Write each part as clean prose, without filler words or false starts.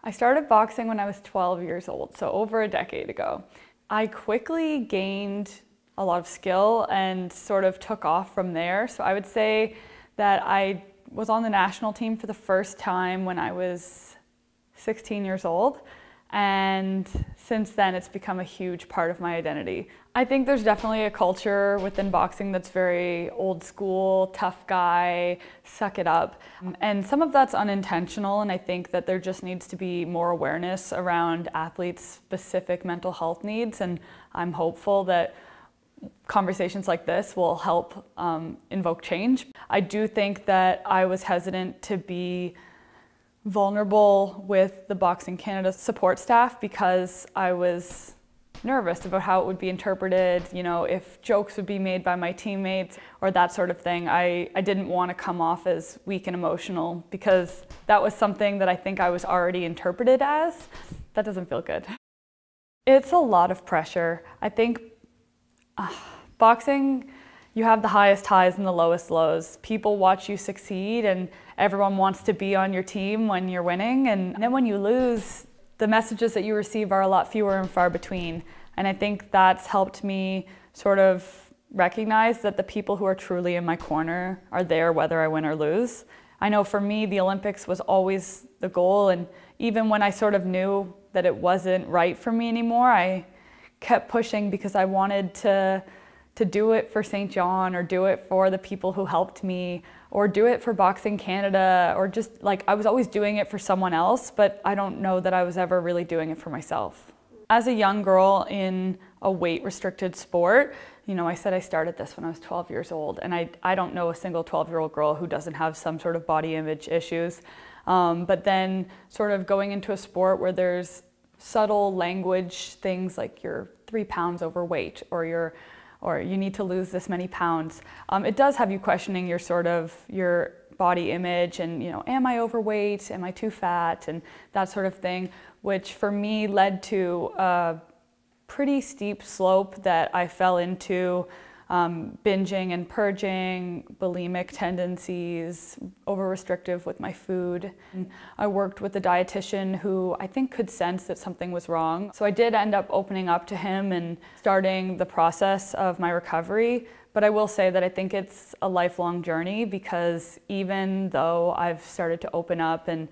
I started boxing when I was 12 years old, so over a decade ago. I quickly gained a lot of skill and sort of took off from there. So I would say that I was on the national team for the first time when I was 16 years old. And since then, it's become a huge part of my identity. I think there's definitely a culture within boxing that's very old school, tough guy, suck it up. And some of that's unintentional, and I think that there just needs to be more awareness around athletes' specific mental health needs, and I'm hopeful that conversations like this will help invoke change. I do think that I was hesitant to be vulnerable with the Boxing Canada support staff because I was nervous about how it would be interpreted, you know, if jokes would be made by my teammates or that sort of thing. I didn't want to come off as weak and emotional because that was something that I think I was already interpreted as. That doesn't feel good. It's a lot of pressure. I think boxing, you have the highest highs and the lowest lows. People watch you succeed and everyone wants to be on your team when you're winning. And then when you lose, the messages that you receive are a lot fewer and far between. And I think that's helped me sort of recognize that the people who are truly in my corner are there whether I win or lose. I know for me, the Olympics was always the goal. And even when I sort of knew that it wasn't right for me anymore, I kept pushing because I wanted to do it for St. John or do it for the people who helped me or do it for Boxing Canada or just like I was always doing it for someone else, but I don't know that I was ever really doing it for myself. As a young girl in a weight restricted sport, you know, I said I started this when I was 12 years old, and I don't know a single 12-year-old girl who doesn't have some sort of body image issues. But then sort of going into a sport where there's subtle language things like you're 3 pounds overweight or you need to lose this many pounds. It does have you questioning your body image and, you know, am I overweight? Am I too fat? And that sort of thing, which for me led to a pretty steep slope that I fell into, binging and purging, bulimic tendencies, over-restrictive with my food. And I worked with a dietitian who I think could sense that something was wrong. So I did end up opening up to him and starting the process of my recovery. But I will say that I think it's a lifelong journey because even though I've started to open up and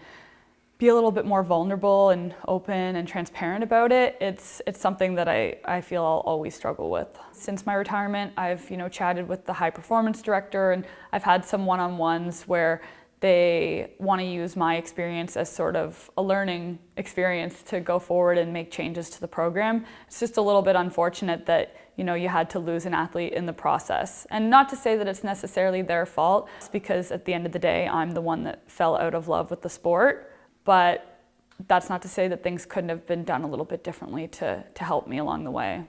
be a little bit more vulnerable and open and transparent about it, it's something that I feel I'll always struggle with. Since my retirement, I've chatted with the high performance director, and I've had some one-on-ones where they want to use my experience as sort of a learning experience to go forward and make changes to the program. It's just a little bit unfortunate that you had to lose an athlete in the process. And not to say that it's necessarily their fault, it's because at the end of the day, I'm the one that fell out of love with the sport. But that's not to say that things couldn't have been done a little bit differently to help me along the way.